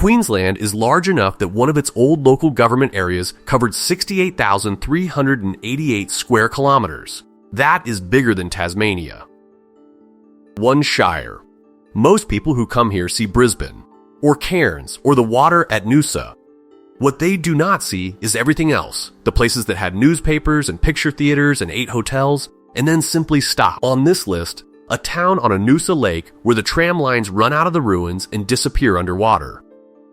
Queensland is large enough that one of its old local government areas covered 68,388 square kilometers. That is bigger than Tasmania. 1 shire. Most people who come here see Brisbane, or Cairns, or the water at Noosa. What they do not see is everything else, the places that had newspapers and picture theaters and 8 hotels, and then simply stop. On this list, a town on a Noosa lake where the tram lines run out of the ruins and disappear underwater.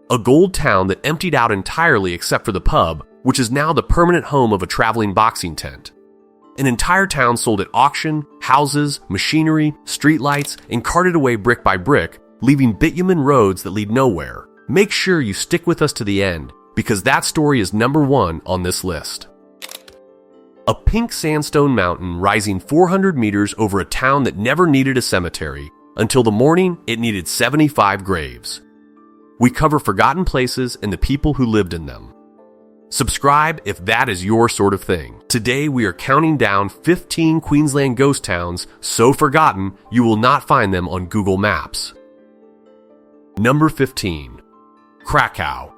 A gold town that emptied out entirely except for the pub, which is now the permanent home of a traveling boxing tent. An entire town sold at auction, houses, machinery, streetlights, and carted away brick by brick, leaving bitumen roads that lead nowhere. Make sure you stick with us to the end, because that story is number 1 on this list. A pink sandstone mountain rising 400 meters over a town that never needed a cemetery. Until the morning, it needed 75 graves. We cover forgotten places and the people who lived in them. Subscribe if that is your sort of thing. Today we are counting down 15 Queensland ghost towns so forgotten you will not find them on Google Maps. Number 15. Cracow,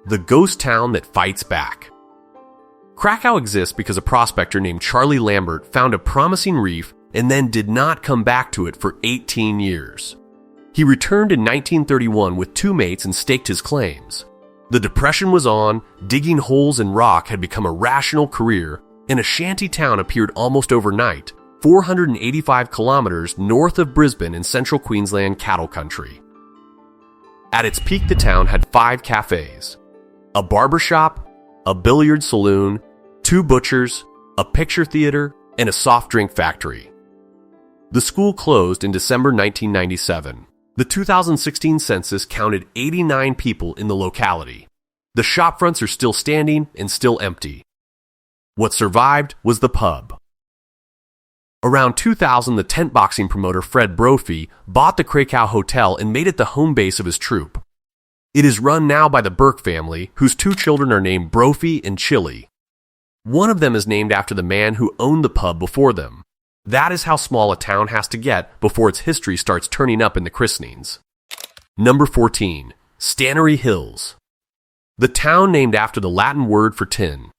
the ghost town that fights back. Cracow exists because a prospector named Charlie Lambert found a promising reef and then did not come back to it for 18 years. He returned in 1931 with 2 mates and staked his claims. The Depression was on, digging holes in rock had become a rational career, and a shanty town appeared almost overnight, 485 kilometers north of Brisbane in central Queensland cattle country. At its peak, the town had 5 cafes, a barber shop, a billiard saloon, 2 butchers, a picture theater, and a soft drink factory. The school closed in December 1997. The 2016 census counted 89 people in the locality. The shopfronts are still standing and still empty. What survived was the pub. Around 2000, the tent boxing promoter Fred Brophy bought the Cracow Hotel and made it the home base of his troupe. It is run now by the Burke family, whose 2 children are named Brophy and Chili. One of them is named after the man who owned the pub before them. That is how small a town has to get before its history starts turning up in the christenings. Number 14. Stannary Hills, the town named after the Latin word for tin.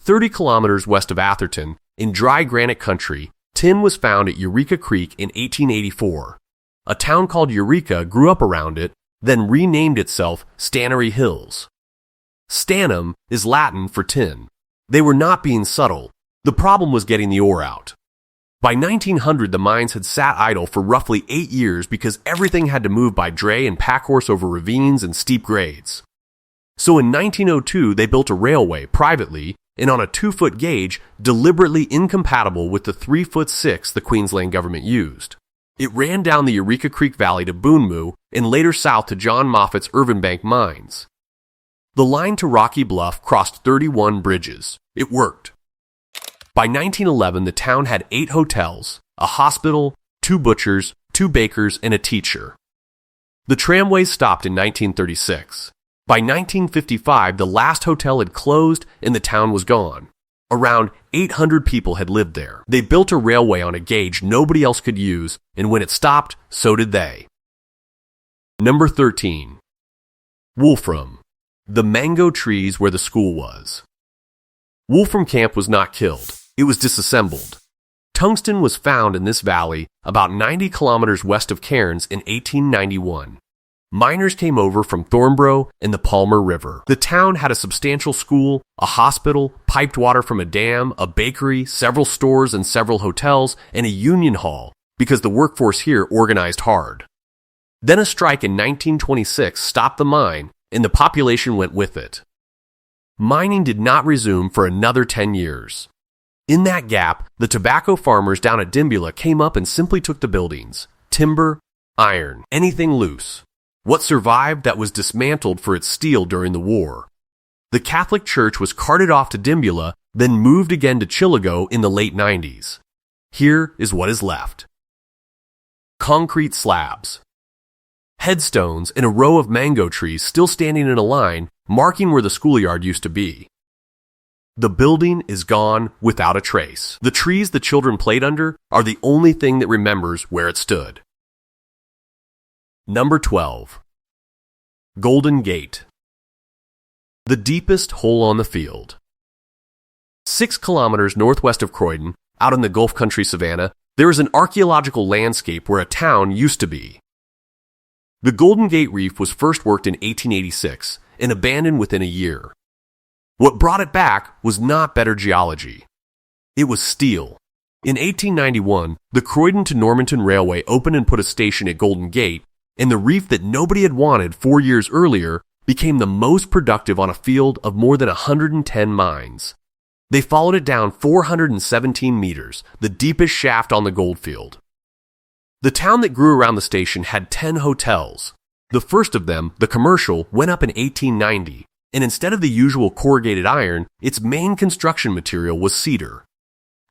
30 kilometers west of Atherton, in dry granite country, tin was found at Eureka Creek in 1884. A town called Eureka grew up around it, then renamed itself Stannary Hills. Stannum is Latin for tin. They were not being subtle. The problem was getting the ore out. By 1900, the mines had sat idle for roughly 8 years because everything had to move by dray and packhorse over ravines and steep grades. So in 1902, they built a railway privately and on a 2-foot gauge deliberately incompatible with the 3'6" the Queensland government used. It ran down the Eureka Creek Valley to Boonmoo and later south to John Moffat's Irvanbank mines. The line to Rocky Bluff crossed 31 bridges. It worked. By 1911, the town had 8 hotels, a hospital, 2 butchers, 2 bakers, and a teacher. The tramways stopped in 1936. By 1955, the last hotel had closed and the town was gone. Around 800 people had lived there. They built a railway on a gauge nobody else could use, and when it stopped, so did they. Number 13. Wolfram, the mango trees where the school was. Wolfram Camp was not killed. It was disassembled. Tungsten was found in this valley about 90 kilometers west of Cairns in 1891. Miners came over from Thornborough and the Palmer River. The town had a substantial school, a hospital, piped water from a dam, a bakery, several stores and several hotels, and a union hall because the workforce here organized hard. Then a strike in 1926 stopped the mine and the population went with it. Mining did not resume for another 10 years. In that gap, the tobacco farmers down at Dimbula came up and simply took the buildings, timber, iron, anything loose. What survived that was dismantled for its steel during the war. The Catholic Church was carted off to Dimbula, then moved again to Chillagoe in the late 90s. Here is what is left. Concrete slabs. Headstones and a row of mango trees still standing in a line, marking where the schoolyard used to be. The building is gone without a trace. The trees the children played under are the only thing that remembers where it stood. Number 12. Golden Gate. The deepest hole on the field. 6 kilometers northwest of Croydon, out in the Gulf Country savannah, there is an archaeological landscape where a town used to be. The Golden Gate Reef was first worked in 1886 and abandoned within a year. What brought it back was not better geology. It was steel. In 1891, the Croydon to Normanton Railway opened and put a station at Golden Gate, and the reef that nobody had wanted 4 years earlier became the most productive on a field of more than 110 mines. They followed it down 417 meters, the deepest shaft on the goldfield. The town that grew around the station had 10 hotels. The first of them, the commercial, went up in 1890, and instead of the usual corrugated iron, its main construction material was cedar.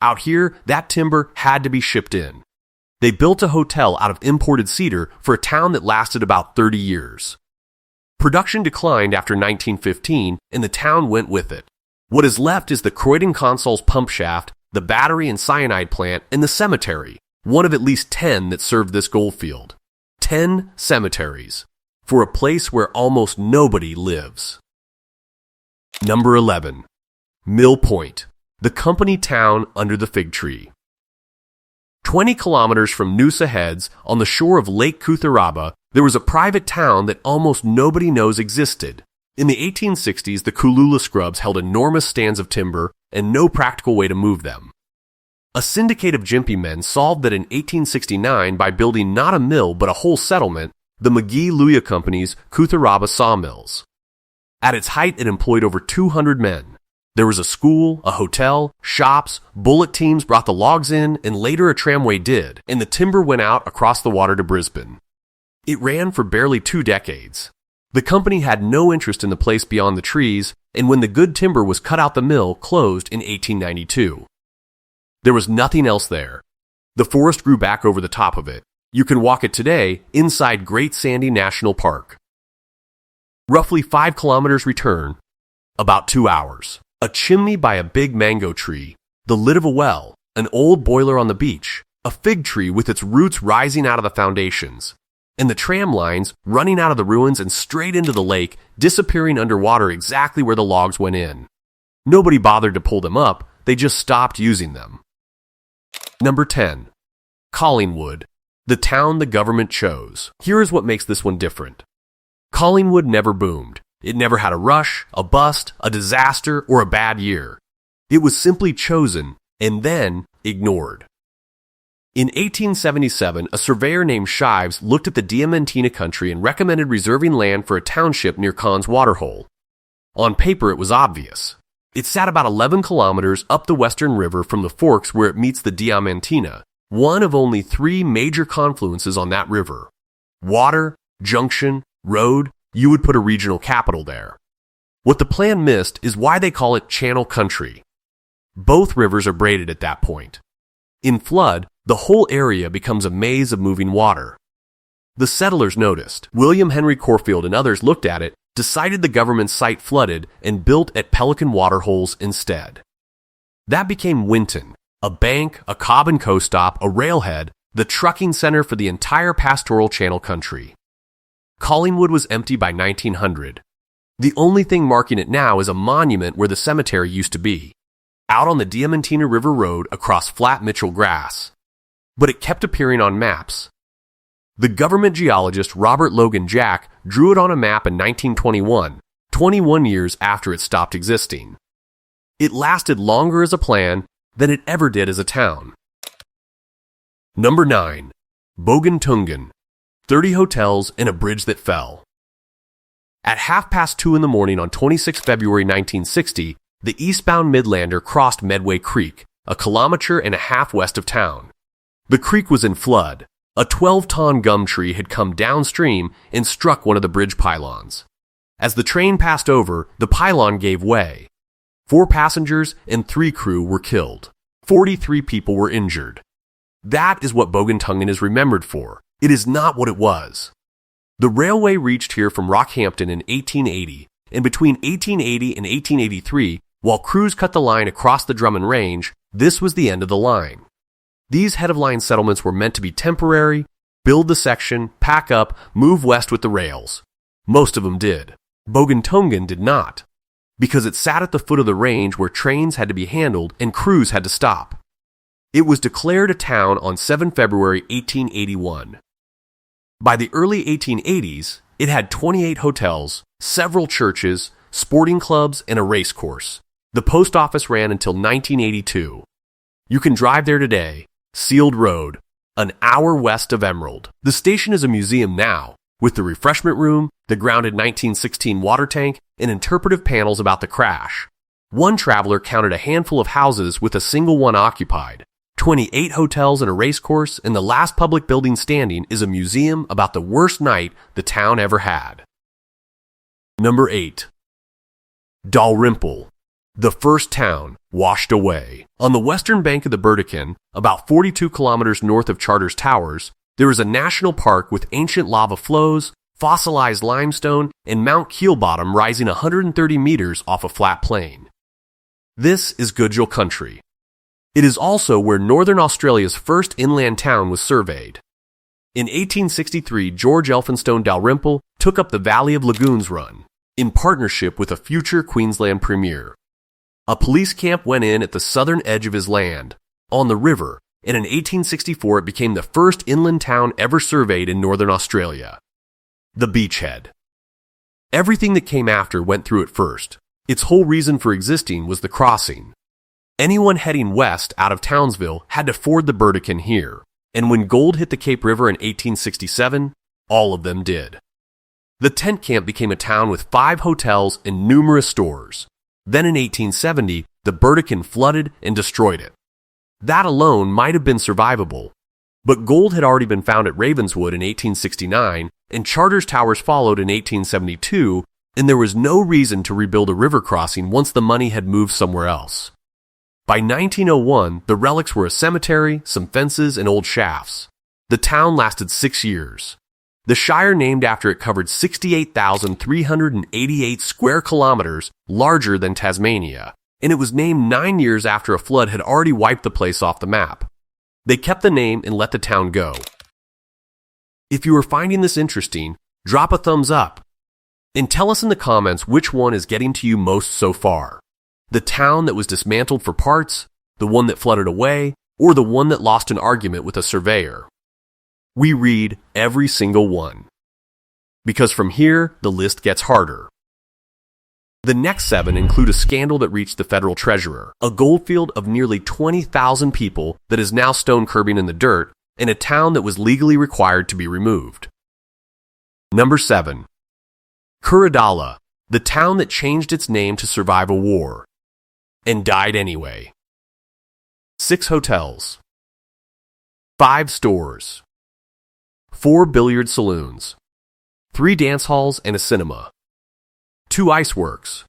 Out here, that timber had to be shipped in. They built a hotel out of imported cedar for a town that lasted about 30 years. Production declined after 1915, and the town went with it. What is left is the Croydon Consol's pump shaft, the battery and cyanide plant, and the cemetery, one of at least 10 that served this goldfield. 10 cemeteries, for a place where almost nobody lives. Number 11. Mill Point, the company town under the fig tree. 20 kilometers from Noosa Heads, on the shore of Lake Kuridala, there was a private town that almost nobody knows existed. In the 1860s, the Kulula Scrubs held enormous stands of timber and no practical way to move them. A syndicate of Gympie men solved that in 1869 by building not a mill but a whole settlement, the McGee-Luya Company's Kuridala sawmills. At its height, it employed over 200 men. There was a school, a hotel, shops, bullock teams brought the logs in, and later a tramway did, and the timber went out across the water to Brisbane. It ran for barely 2 decades. The company had no interest in the place beyond the trees, and when the good timber was cut out, the mill closed in 1892. There was nothing else there. The forest grew back over the top of it. You can walk it today inside Great Sandy National Park. Roughly 5 kilometers return, about 2 hours. A chimney by a big mango tree, the lid of a well, an old boiler on the beach, a fig tree with its roots rising out of the foundations, and the tram lines running out of the ruins and straight into the lake, disappearing underwater exactly where the logs went in. Nobody bothered to pull them up, they just stopped using them. Number 10. Colleen Wood, the town the government chose. Here is what makes this one different. Colleen Wood never boomed. It never had a rush, a bust, a disaster, or a bad year. It was simply chosen and then ignored. In 1877, a surveyor named Shives looked at the Diamantina country and recommended reserving land for a township near Con's Waterhole. On paper, it was obvious. It sat about 11 kilometers up the Western River from the forks where it meets the Diamantina, one of only 3 major confluences on that river. Water, junction, road, you would put a regional capital there. What the plan missed is why they call it Channel Country. Both rivers are braided at that point. In flood, the whole area becomes a maze of moving water. The settlers noticed. William Henry Corfield and others looked at it, decided the government's site flooded, and built at Pelican Waterholes instead. That became Winton, a bank, a Cobb and Co stop, a railhead, the trucking center for the entire pastoral Channel Country. Colleen Wood was empty by 1900. The only thing marking it now is a monument where the cemetery used to be, out on the Diamantina River Road across flat Mitchell grass. But it kept appearing on maps. The government geologist Robert Logan Jack drew it on a map in 1921, 21 years after it stopped existing. It lasted longer as a plan than it ever did as a town. Number 9. Bogantungan. 30 hotels and a bridge that fell. At 2:30 in the morning on 26 February 1960, the eastbound Midlander crossed Medway Creek, a kilometer and a half west of town. The creek was in flood. A 12-ton gum tree had come downstream and struck one of the bridge pylons. As the train passed over, the pylon gave way. 4 passengers and 3 crew were killed. 43 people were injured. That is what Bogantungan is remembered for. It is not what it was. The railway reached here from Rockhampton in 1880, and between 1880 and 1883, while crews cut the line across the Drummond Range, this was the end of the line. These head-of-line settlements were meant to be temporary, build the section, pack up, move west with the rails. Most of them did. Bogantungan did not, because it sat at the foot of the range where trains had to be handled and crews had to stop. It was declared a town on 7 February 1881. By the early 1880s, it had 28 hotels, several churches, sporting clubs, and a race course. The post office ran until 1982. You can drive there today, Sealed Road, an hour west of Emerald. The station is a museum now, with the refreshment room, the grounded 1916 water tank, and interpretive panels about the crash. One traveler counted a handful of houses with a single one occupied, 28 hotels and a race course, and the last public building standing is a museum about the worst night the town ever had. Number 8. Dalrymple, the first town washed away. On the western bank of the Betoota, about 42 kilometers north of Charters Towers, there is a national park with ancient lava flows, fossilized limestone, and Mount Keelbottom rising 130 meters off a flat plain. This is Goodgel country. It is also where Northern Australia's first inland town was surveyed. In 1863, George Elphinstone Dalrymple took up the Valley of Lagoons run, in partnership with a future Queensland premier. A police camp went in at the southern edge of his land, on the river, and in 1864 it became the first inland town ever surveyed in Northern Australia. The beachhead. Everything that came after went through it first. Its whole reason for existing was the crossing. Anyone heading west out of Townsville had to ford the Betoota here, and when gold hit the Cape River in 1867, all of them did. The tent camp became a town with 5 hotels and numerous stores. Then in 1870, the Betoota flooded and destroyed it. That alone might have been survivable, but gold had already been found at Ravenswood in 1869, and Charters Towers followed in 1872, and there was no reason to rebuild a river crossing once the money had moved somewhere else. By 1901, the relics were a cemetery, some fences, and old shafts. The town lasted 6 years. The shire named after it covered 68,388 square kilometers, larger than Tasmania, and it was named 9 years after a flood had already wiped the place off the map. They kept the name and let the town go. If you are finding this interesting, drop a thumbs up and tell us in the comments which one is getting to you most so far. The town that was dismantled for parts, the one that flooded away, or the one that lost an argument with a surveyor. We read every single one, because from here the list gets harder. The next 7 include a scandal that reached the federal treasurer, a goldfield of nearly 20,000 people that is now stone curbing in the dirt, and a town that was legally required to be removed. Number 7. Kuridala, the town that changed its name to survive a war, and died anyway. 6 hotels, 5 stores, 4 billiard saloons, 3 dance halls and a cinema, 2 iceworks,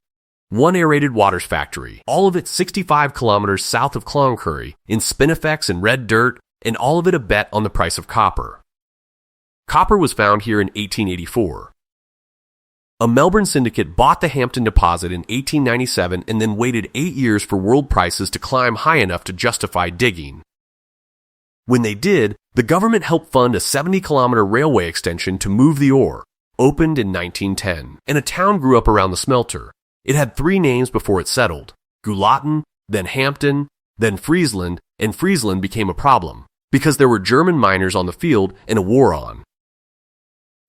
1 aerated waters factory, all of it 65 kilometers south of Cloncurry, in spinifex and red dirt, and all of it a bet on the price of copper. Copper was found here in 1884. A Melbourne syndicate bought the Hampton deposit in 1897 and then waited 8 years for world prices to climb high enough to justify digging. When they did, the government helped fund a 70-kilometer railway extension to move the ore, opened in 1910, and a town grew up around the smelter. It had 3 names before it settled: Gulaten, then Hampton, then Friesland, and Friesland became a problem, because there were German miners on the field and a war on.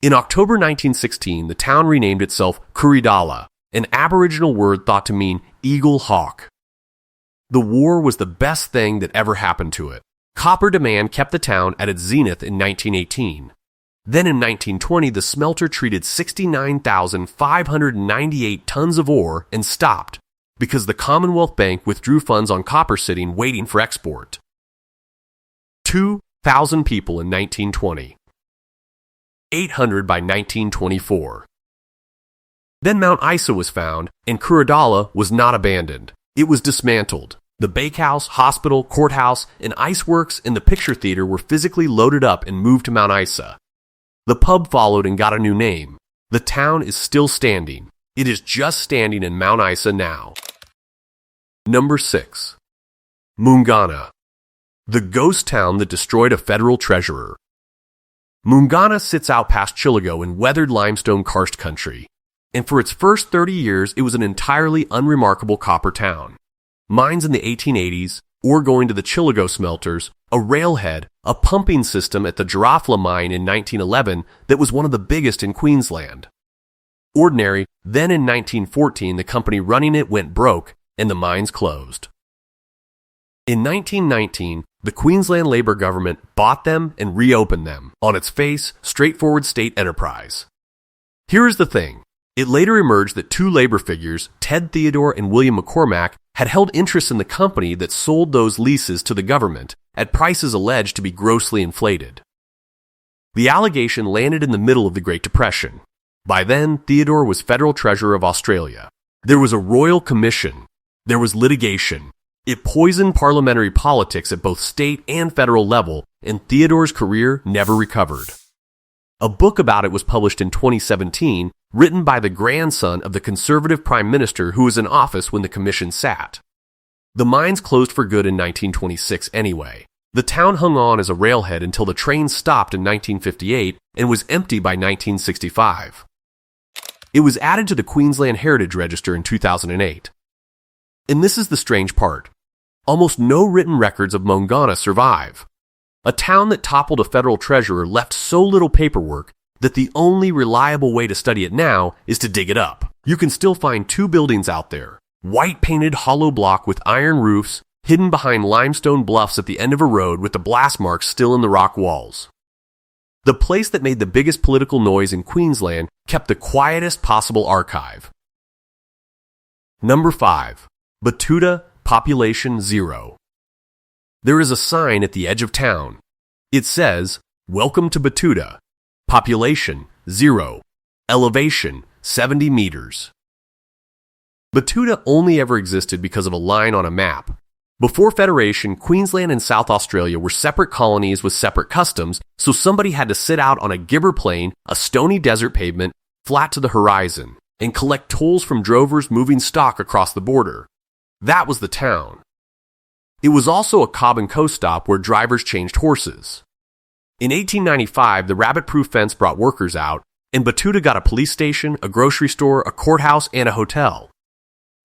In October 1916, the town renamed itself Kuridala, an Aboriginal word thought to mean eagle hawk. The war was the best thing that ever happened to it. Copper demand kept the town at its zenith in 1918. Then in 1920, the smelter treated 69,598 tons of ore and stopped because the Commonwealth Bank withdrew funds on copper sitting waiting for export. 2,000 people in 1920. 800 by 1924. Then Mount Isa was found, and Kuridala was not abandoned. It was dismantled. The bakehouse, hospital, courthouse, and iceworks and the picture theater were physically loaded up and moved to Mount Isa. The pub followed and got a new name. The town is still standing. It is just standing in Mount Isa now. Number 6. Mungana, the ghost town that destroyed a federal treasurer. Mungana sits out past Chillago in weathered limestone karst country, and for its first 30 years it was an entirely unremarkable copper town. Mines in the 1880s, ore going to the Chillago smelters, a railhead, a pumping system at the Girafla mine in 1911 that was one of the biggest in Queensland. Ordinary, then in 1914 the company running it went broke and the mines closed. In 1919, the Queensland Labor government bought them and reopened them, on its face, straightforward state enterprise. Here is the thing. It later emerged that two labor figures, Ted Theodore and William McCormack, had held interest in the company that sold those leases to the government at prices alleged to be grossly inflated. The allegation landed in the middle of the Great Depression. By then, Theodore was Federal Treasurer of Australia. There was a royal commission. There was litigation. It poisoned parliamentary politics at both state and federal level, and Theodore's career never recovered. A book about it was published in 2017, written by the grandson of the Conservative Prime Minister who was in office when the commission sat. The mines closed for good in 1926 anyway. The town hung on as a railhead until the train stopped in 1958 and was empty by 1965. It was added to the Queensland Heritage Register in 2008. And this is the strange part. Almost no written records of Mungana survive. A town that toppled a federal treasurer left so little paperwork that the only reliable way to study it now is to dig it up. You can still find two buildings out there, white-painted hollow block with iron roofs, hidden behind limestone bluffs at the end of a road with the blast marks still in the rock walls. The place that made the biggest political noise in Queensland kept the quietest possible archive. Number 5. Betoota, population 0. There is a sign at the edge of town. It says, "Welcome to Betoota. Population 0. Elevation 70 meters." Betoota only ever existed because of a line on a map. Before Federation, Queensland and South Australia were separate colonies with separate customs, so somebody had to sit out on a gibber plain, a stony desert pavement, flat to the horizon, and collect tolls from drovers moving stock across the border. That was the town. It was also a cob and coast stop where drivers changed horses. In 1895, the rabbit-proof fence brought workers out, and Betoota got a police station, a grocery store, a courthouse, and a hotel.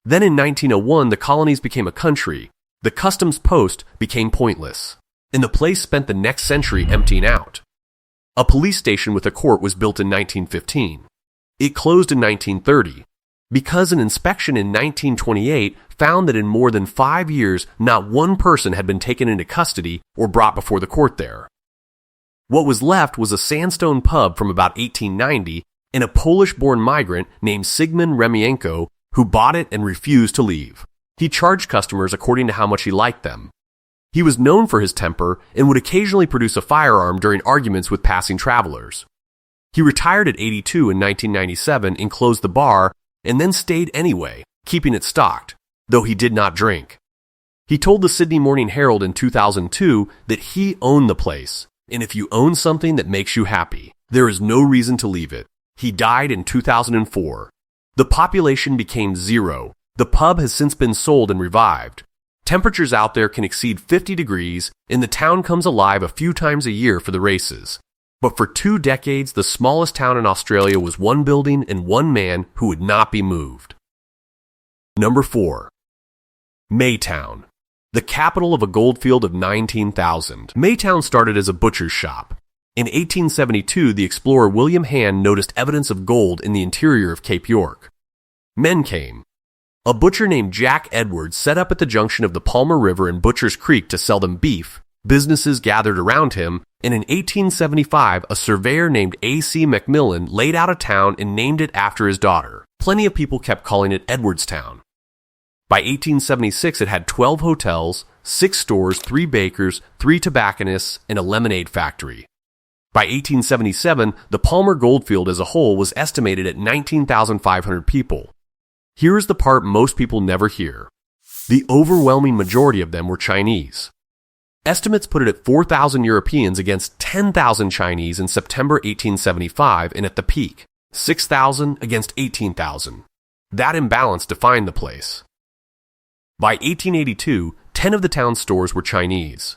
Then in 1901, the colonies became a country. The customs post became pointless, and the place spent the next century emptying out. A police station with a court was built in 1915. It closed in 1930, because an inspection in 1928 found that in more than 5 years, not one person had been taken into custody or brought before the court there. What was left was a sandstone pub from about 1890 and a Polish-born migrant named Sigmund Remienko who bought it and refused to leave. He charged customers according to how much he liked them. He was known for his temper and would occasionally produce a firearm during arguments with passing travelers. He retired at 82 in 1997 and closed the bar, and then stayed anyway, keeping it stocked, though he did not drink. He told the Sydney Morning Herald in 2002 that he owned the place, and if you own something that makes you happy, there is no reason to leave it. He died in 2004. The population became 0. The pub has since been sold and revived. Temperatures out there can exceed 50 degrees, and the town comes alive a few times a year for the races. But for 2 decades, the smallest town in Australia was one building and one man who would not be moved. Number 4. Maytown, the capital of a goldfield of 19,000. Maytown started as a butcher's shop. In 1872, the explorer William Hand noticed evidence of gold in the interior of Cape York. Men came. A butcher named Jack Edwards set up at the junction of the Palmer River and Butcher's Creek to sell them beef. Businesses gathered around him, and in 1875, a surveyor named A.C. Macmillan laid out a town and named it after his daughter. Plenty of people kept calling it Edwardstown. By 1876, it had 12 hotels, 6 stores, 3 bakers, 3 tobacconists, and a lemonade factory. By 1877, the Palmer Goldfield as a whole was estimated at 19,500 people. Here is the part most people never hear. The overwhelming majority of them were Chinese. Estimates put it at 4,000 Europeans against 10,000 Chinese in September 1875, and at the peak, 6,000 against 18,000. That imbalance defined the place. By 1882, 10 of the town's stores were Chinese.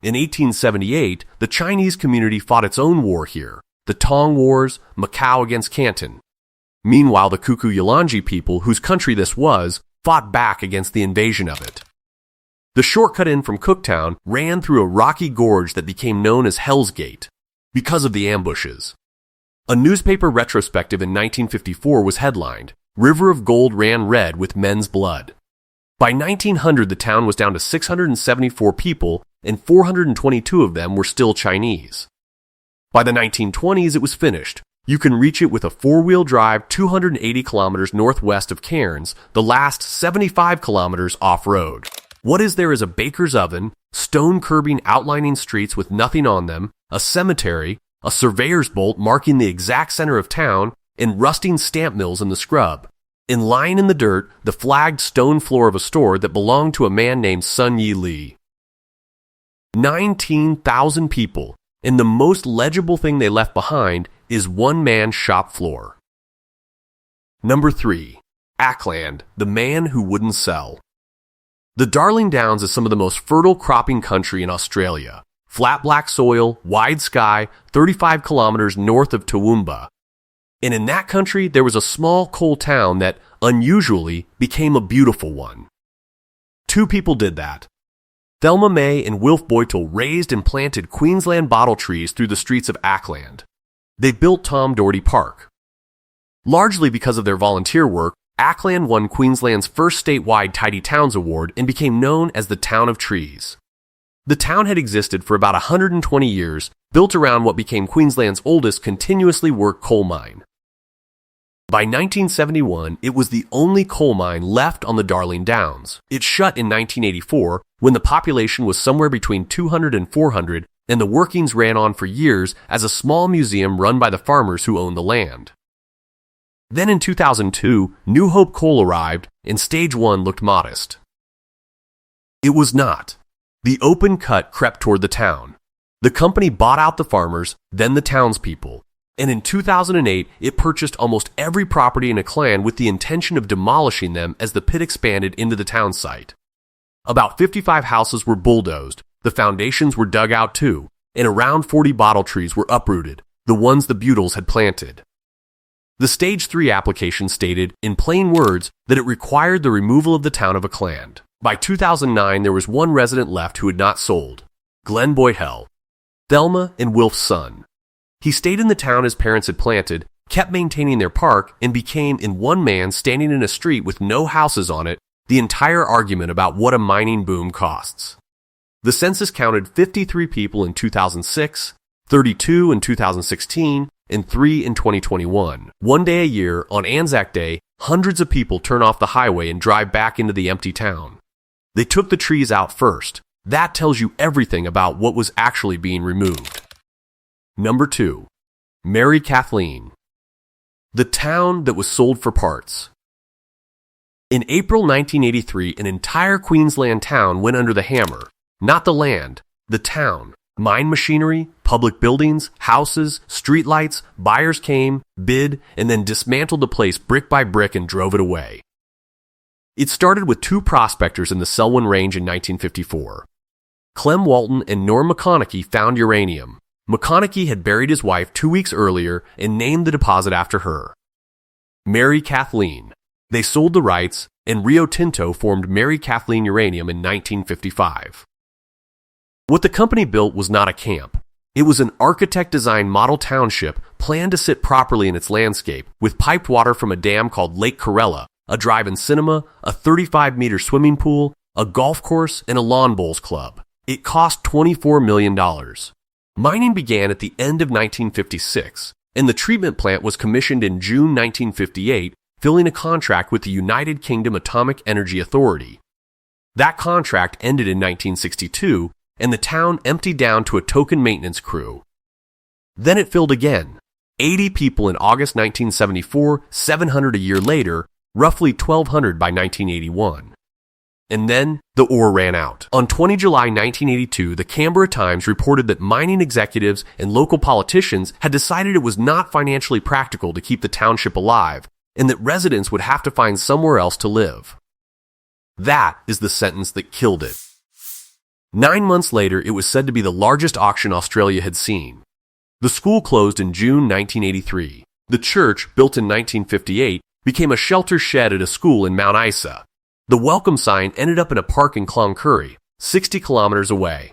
In 1878, the Chinese community fought its own war here, the Tong Wars, Macau against Canton. Meanwhile, the Kuku-Yalanji people, whose country this was, fought back against the invasion of it. The shortcut in from Cooktown ran through a rocky gorge that became known as Hell's Gate because of the ambushes. A newspaper retrospective in 1954 was headlined, "River of Gold Ran Red with Men's Blood." By 1900, the town was down to 674 people, and 422 of them were still Chinese. By the 1920s, it was finished. You can reach it with a four-wheel drive 280 kilometers northwest of Cairns, the last 75 kilometers off-road. What is there is a baker's oven, stone curbing outlining streets with nothing on them, a cemetery, a surveyor's bolt marking the exact center of town, and rusting stamp mills in the scrub. And lying in the dirt, the flagged stone floor of a store that belonged to a man named Sun Yi Li. 19,000 people, and the most legible thing they left behind is one man's shop floor. Number 3. Acland, the man who wouldn't sell. The Darling Downs is some of the most fertile cropping country in Australia. Flat black soil, wide sky, 35 kilometers north of Toowoomba. And in that country, there was a small coal town that, unusually, became a beautiful one. Two people did that. Thelma May and Wilf Boytle raised and planted Queensland bottle trees through the streets of Acland. They built Tom Doherty Park. Largely because of their volunteer work, Acland won Queensland's first statewide Tidy Towns Award and became known as the Town of Trees. The town had existed for about 120 years, built around what became Queensland's oldest continuously worked coal mine. By 1971, it was the only coal mine left on the Darling Downs. It shut in 1984 when the population was somewhere between 200 and 400, and the workings ran on for years as a small museum run by the farmers who owned the land. Then in 2002, New Hope Coal arrived, and Stage 1 looked modest. It was not. The open cut crept toward the town. The company bought out the farmers, then the townspeople, and in 2008, it purchased almost every property in Acland with the intention of demolishing them as the pit expanded into the town site. About 55 houses were bulldozed, the foundations were dug out too, and around 40 bottle trees were uprooted, the ones the Butles had planted. The Stage 3 application stated, in plain words, that it required the removal of the town of Acland. By 2009, there was one resident left who had not sold, Glenn Boyhell, Thelma and Wilf's son. He stayed in the town his parents had planted, kept maintaining their park, and became, in one man standing in a street with no houses on it, the entire argument about what a mining boom costs. The census counted 53 people in 2006, 32 in 2016, and 3 in 2021. One day a year, on Anzac Day, hundreds of people turn off the highway and drive back into the empty town. They took the trees out first. That tells you everything about what was actually being removed. Number 2. Mary Kathleen. The town that was sold for parts. In April 1983, an entire Queensland town went under the hammer. Not the land, the town. Mine machinery, public buildings, houses, streetlights, buyers came, bid, and then dismantled the place brick by brick and drove it away. It started with two prospectors in the Selwyn Range in 1954. Clem Walton and Norm McConaughey found uranium. McConaughey had buried his wife 2 weeks earlier and named the deposit after her. Mary Kathleen. They sold the rights, and Rio Tinto formed Mary Kathleen Uranium in 1955. What the company built was not a camp. It was an architect-designed model township planned to sit properly in its landscape, with piped water from a dam called Lake Corella, a drive-in cinema, a 35-meter swimming pool, a golf course, and a lawn bowls club. It cost $24 million. Mining began at the end of 1956, and the treatment plant was commissioned in June 1958, filling a contract with the United Kingdom Atomic Energy Authority. That contract ended in 1962, and the town emptied down to a token maintenance crew. Then it filled again. 80 people in August 1974, 700 a year later, roughly 1,200 by 1981. And then, the ore ran out. On 20 July 1982, the Canberra Times reported that mining executives and local politicians had decided it was not financially practical to keep the township alive, and that residents would have to find somewhere else to live. That is the sentence that killed it. 9 months later, it was said to be the largest auction Australia had seen. The school closed in June 1983. The church, built in 1958, became a shelter shed at a school in Mount Isa. The welcome sign ended up in a park in Cloncurry, 60 kilometers away.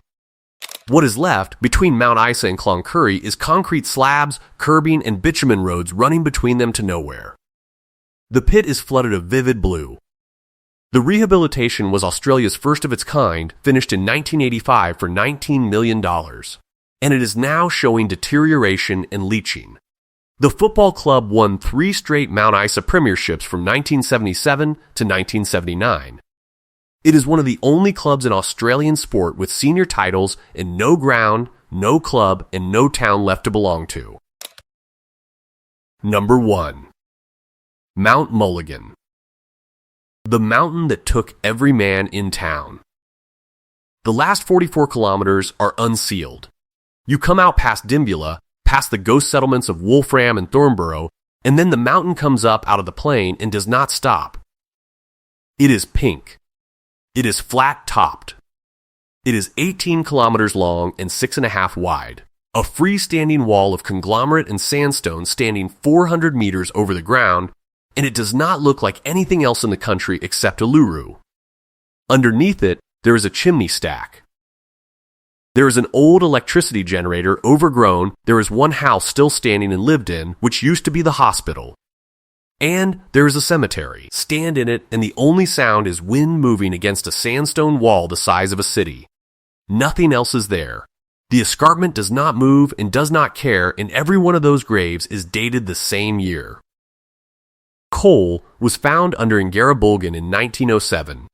What is left between Mount Isa and Cloncurry is concrete slabs, curbing, and bitumen roads running between them to nowhere. The pit is flooded a vivid blue. The rehabilitation was Australia's first of its kind, finished in 1985 for $19 million, and it is now showing deterioration and leaching. The football club won 3 straight Mount Isa premierships from 1977 to 1979. It is one of the only clubs in Australian sport with senior titles and no ground, no club, and no town left to belong to. Number 1. Mount Mulligan. The mountain that took every man in town. The last 44 kilometers are unsealed. You come out past Dimbula, past the ghost settlements of Wolfram and Thornborough, and then the mountain comes up out of the plain and does not stop. It is pink. It is flat-topped. It is 18 kilometers long and 6.5 wide, a freestanding wall of conglomerate and sandstone standing 400 meters over the ground, and it does not look like anything else in the country except Uluru. Underneath it, there is a chimney stack. There is an old electricity generator, overgrown. There is one house still standing and lived in, which used to be the hospital. And there is a cemetery. Stand in it, and the only sound is wind moving against a sandstone wall the size of a city. Nothing else is there. The escarpment does not move and does not care, and every one of those graves is dated the same year. Coal was found under Ngarabilgan in 1907.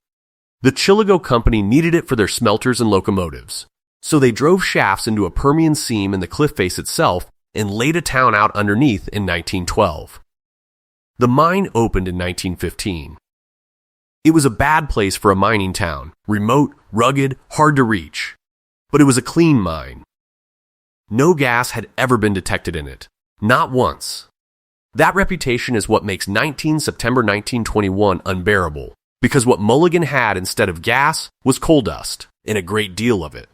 The Chillago Company needed it for their smelters and locomotives, so they drove shafts into a Permian seam in the cliff face itself and laid a town out underneath in 1912. The mine opened in 1915. It was a bad place for a mining town, remote, rugged, hard to reach. But it was a clean mine. No gas had ever been detected in it, not once. That reputation is what makes September 1921 unbearable, because what Mulligan had instead of gas was coal dust, and a great deal of it.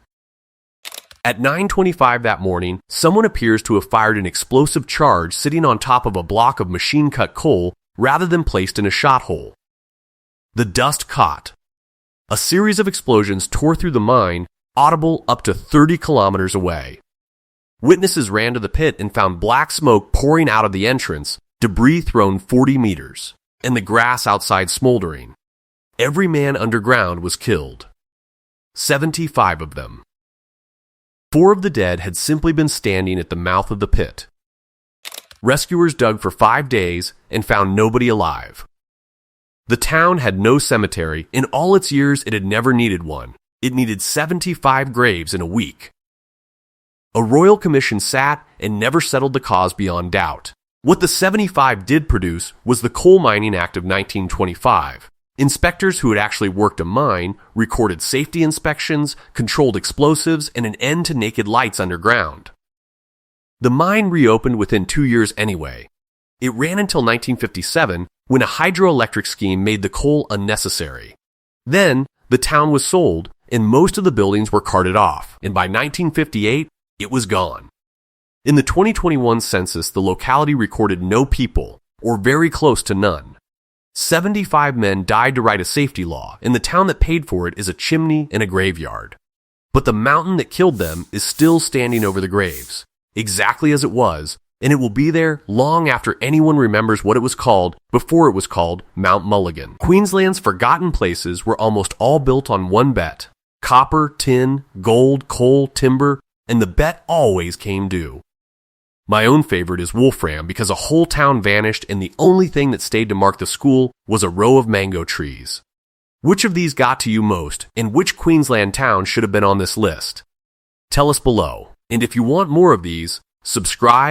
At 9:25 that morning, someone appears to have fired an explosive charge sitting on top of a block of machine-cut coal rather than placed in a shot hole. The dust caught. A series of explosions tore through the mine, audible up to 30 kilometers away. Witnesses ran to the pit and found black smoke pouring out of the entrance, debris thrown 40 meters, and the grass outside smoldering. Every man underground was killed. 75 of them. 4 of the dead had simply been standing at the mouth of the pit. Rescuers dug for 5 days and found nobody alive. The town had no cemetery. In all its years, it had never needed one. It needed 75 graves in a week. A royal commission sat and never settled the cause beyond doubt. What the 75 did produce was the Coal Mining Act of 1925. Inspectors who had actually worked a mine recorded safety inspections, controlled explosives, and an end to naked lights underground. The mine reopened within 2 years anyway. It ran until 1957, when a hydroelectric scheme made the coal unnecessary. Then, the town was sold, and most of the buildings were carted off, and by 1958, it was gone. In the 2021 census, the locality recorded no people, or very close to none. 75 men died to write a safety law, and the town that paid for it is a chimney and a graveyard. But the mountain that killed them is still standing over the graves, exactly as it was, and it will be there long after anyone remembers what it was called before it was called Mount Mulligan. Queensland's forgotten places were almost all built on one bet: copper, tin, gold, coal, timber, and the bet always came due. My own favorite is Wolfram because a whole town vanished and the only thing that stayed to mark the school was a row of mango trees. Which of these got to you most, and which Queensland town should have been on this list? Tell us below, and if you want more of these, subscribe.